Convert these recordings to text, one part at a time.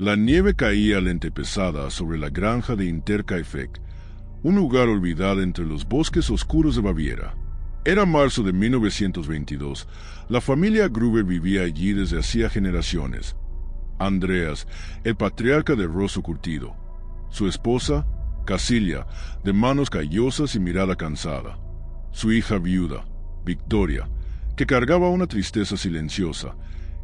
La nieve caía lenta y pesada sobre la granja de Hinterkaifeck, un lugar olvidado entre los bosques oscuros de Baviera. Era marzo de 1922. La familia Gruber vivía allí desde hacía generaciones. Andreas, el patriarca de rostro curtido. Su esposa, Casilia, de manos callosas y mirada cansada. Su hija viuda, Victoria, que cargaba una tristeza silenciosa,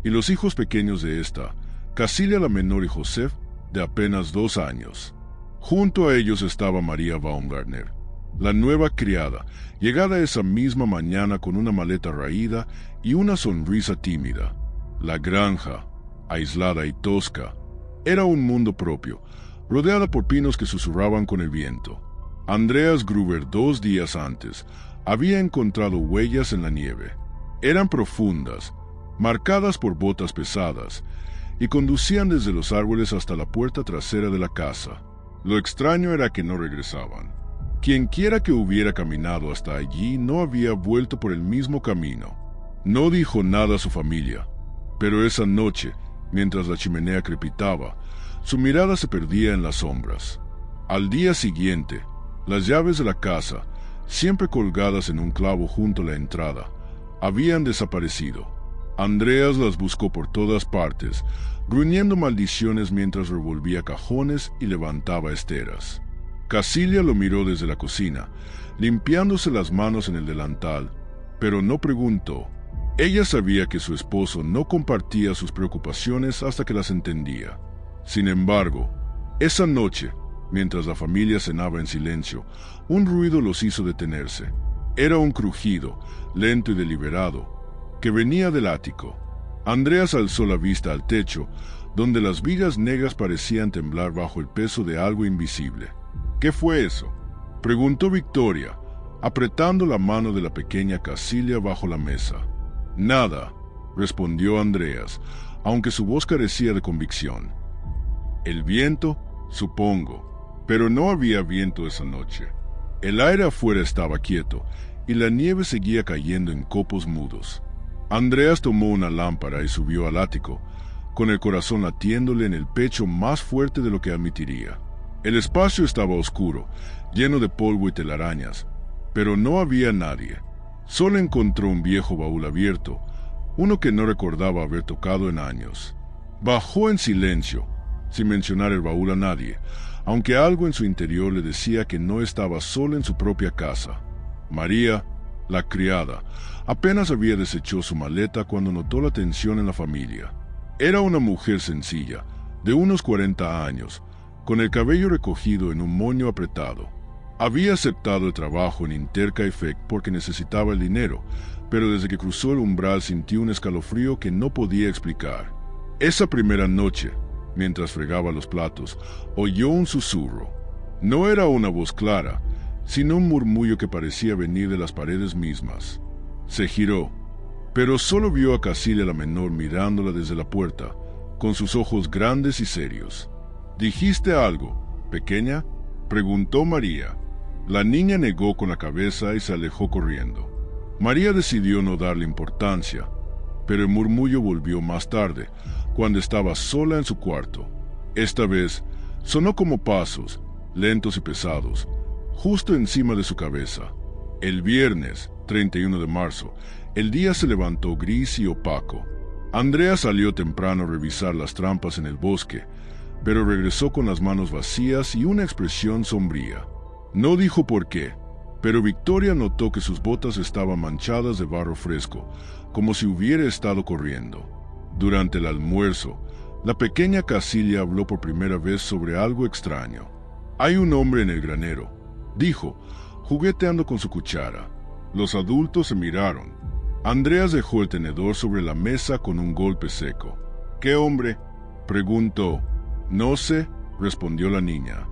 y los hijos pequeños de esta, Casilia la menor y Josef, de apenas 2 años. Junto a ellos estaba María Baumgartner, la nueva criada, llegada esa misma mañana con una maleta raída y una sonrisa tímida. La granja, aislada y tosca, era un mundo propio, rodeada por pinos que susurraban con el viento. Andreas Gruber 2 días antes había encontrado huellas en la nieve. Eran profundas, marcadas por botas pesadas, y conducían desde los árboles hasta la puerta trasera de la casa. Lo extraño era que no regresaban. Quienquiera que hubiera caminado hasta allí no había vuelto por el mismo camino. No dijo nada a su familia, pero esa noche, mientras la chimenea crepitaba, su mirada se perdía en las sombras. Al día siguiente, las llaves de la casa, siempre colgadas en un clavo junto a la entrada, habían desaparecido. Andreas las buscó por todas partes, gruñendo maldiciones mientras revolvía cajones y levantaba esteras. Casilia lo miró desde la cocina, limpiándose las manos en el delantal, pero no preguntó. Ella sabía que su esposo no compartía sus preocupaciones hasta que las entendía. Sin embargo, esa noche, mientras la familia cenaba en silencio, un ruido los hizo detenerse. Era un crujido, lento y deliberado, que venía del ático. Andreas alzó la vista al techo, donde las vigas negras parecían temblar bajo el peso de algo invisible. ¿Qué fue eso?, preguntó Victoria, apretando la mano de la pequeña Casilia bajo la mesa. Nada, respondió Andreas, aunque su voz carecía de convicción. El viento, supongo, pero no había viento esa noche. El aire afuera estaba quieto y la nieve seguía cayendo en copos mudos. Andreas tomó una lámpara y subió al ático, con el corazón latiéndole en el pecho más fuerte de lo que admitiría. El espacio estaba oscuro, lleno de polvo y telarañas, pero no había nadie. Solo encontró un viejo baúl abierto, uno que no recordaba haber tocado en años. Bajó en silencio, sin mencionar el baúl a nadie, aunque algo en su interior le decía que no estaba solo en su propia casa. María, la criada, apenas había deshecho su maleta cuando notó la tensión en la familia. Era una mujer sencilla, de unos 40 años, con el cabello recogido en un moño apretado. Había aceptado el trabajo en Hinterkaifeck porque necesitaba el dinero, pero desde que cruzó el umbral sintió un escalofrío que no podía explicar. Esa primera noche, mientras fregaba los platos, oyó un susurro. No era una voz clara, sino un murmullo que parecía venir de las paredes mismas. Se giró, pero solo vio a Casilia la menor mirándola desde la puerta, con sus ojos grandes y serios. ¿Dijiste algo, pequeña?, preguntó María. La niña negó con la cabeza y se alejó corriendo. María decidió no darle importancia, pero el murmullo volvió más tarde, cuando estaba sola en su cuarto. Esta vez sonó como pasos, lentos y pesados, justo encima de su cabeza. El viernes, 31 de marzo, el día se levantó gris y opaco. Andrea salió temprano a revisar las trampas en el bosque, pero regresó con las manos vacías y una expresión sombría. No dijo por qué, pero Victoria notó que sus botas estaban manchadas de barro fresco, como si hubiera estado corriendo. Durante el almuerzo, la pequeña Casilia habló por primera vez sobre algo extraño. «Hay un hombre en el granero», dijo, jugueteando con su cuchara. Los adultos se miraron. Andreas dejó el tenedor sobre la mesa con un golpe seco. «¿Qué hombre?», preguntó. «No sé», respondió la niña.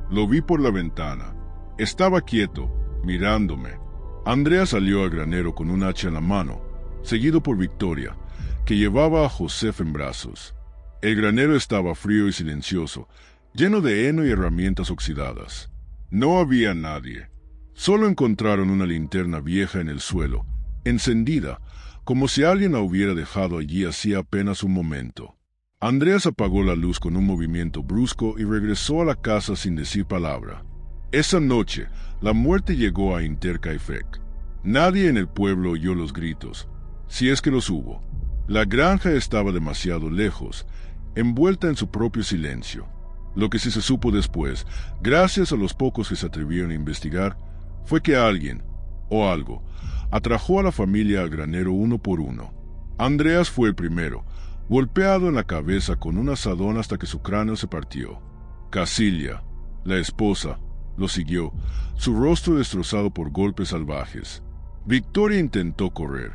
«Lo vi por la ventana. Estaba quieto, mirándome». Andrea salió al granero con un hacha en la mano, seguido por Victoria, que llevaba a Josef en brazos. El granero estaba frío y silencioso, lleno de heno y herramientas oxidadas. No había nadie. Solo encontraron una linterna vieja en el suelo, encendida, como si alguien la hubiera dejado allí hacía apenas un momento. Andreas apagó la luz con un movimiento brusco y regresó a la casa sin decir palabra. Esa noche, la muerte llegó a Hinterkaifeck. Nadie en el pueblo oyó los gritos, si es que los hubo. La granja estaba demasiado lejos, envuelta en su propio silencio. Lo que sí se supo después, gracias a los pocos que se atrevieron a investigar, fue que alguien, o algo, atrajo a la familia al granero uno por uno. Andreas fue el primero, golpeado en la cabeza con un azadón hasta que su cráneo se partió. Casilia, la esposa, lo siguió, su rostro destrozado por golpes salvajes. Victoria intentó correr,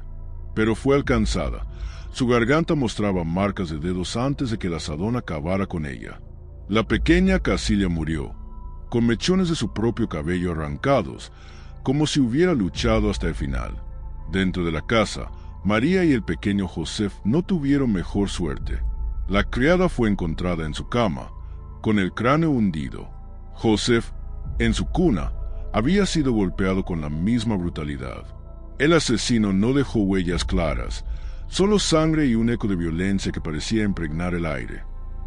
pero fue alcanzada. Su garganta mostraba marcas de dedos antes de que el azadón acabara con ella. La pequeña Casilia murió, con mechones de su propio cabello arrancados, como si hubiera luchado hasta el final. Dentro de la casa, María y el pequeño Josef no tuvieron mejor suerte. La criada fue encontrada en su cama, con el cráneo hundido. Josef, en su cuna, había sido golpeado con la misma brutalidad. El asesino no dejó huellas claras, solo sangre y un eco de violencia que parecía impregnar el aire.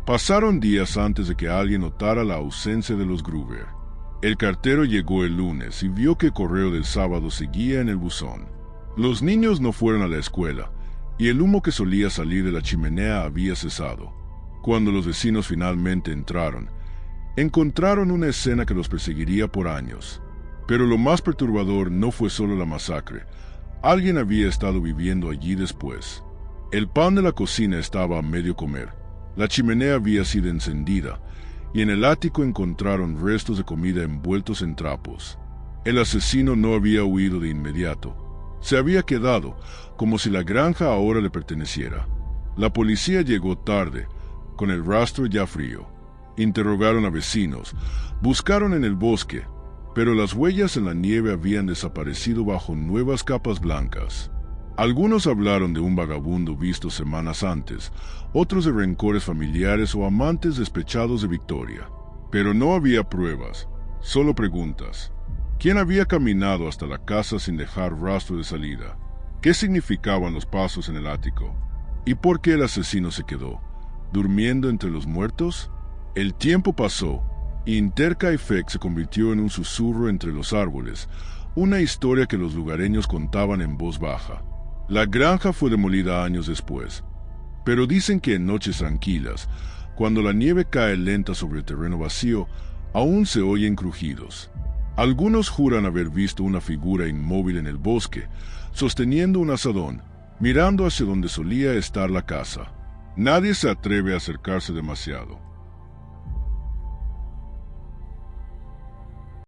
Pasaron días antes de que alguien notara la ausencia de los Gruber. El cartero llegó el lunes y vio que el correo del sábado seguía en el buzón. Los niños no fueron a la escuela, y el humo que solía salir de la chimenea había cesado. Cuando los vecinos finalmente entraron, encontraron una escena que los perseguiría por años. Pero lo más perturbador no fue solo la masacre. Alguien había estado viviendo allí después. El pan de la cocina estaba a medio comer. La chimenea había sido encendida, y en el ático encontraron restos de comida envueltos en trapos. El asesino no había huido de inmediato. Se había quedado, como si la granja ahora le perteneciera. La policía llegó tarde, con el rastro ya frío. Interrogaron a vecinos, buscaron en el bosque, pero las huellas en la nieve habían desaparecido bajo nuevas capas blancas. Algunos hablaron de un vagabundo visto semanas antes, otros de rencores familiares o amantes despechados de Victoria. Pero no había pruebas, solo preguntas. ¿Quién había caminado hasta la casa sin dejar rastro de salida? ¿Qué significaban los pasos en el ático? ¿Y por qué el asesino se quedó, durmiendo entre los muertos? El tiempo pasó, y Hinterkaifeck se convirtió en un susurro entre los árboles, una historia que los lugareños contaban en voz baja. La granja fue demolida años después, pero dicen que en noches tranquilas, cuando la nieve cae lenta sobre el terreno vacío, aún se oyen crujidos. Algunos juran haber visto una figura inmóvil en el bosque, sosteniendo un azadón, mirando hacia donde solía estar la casa. Nadie se atreve a acercarse demasiado.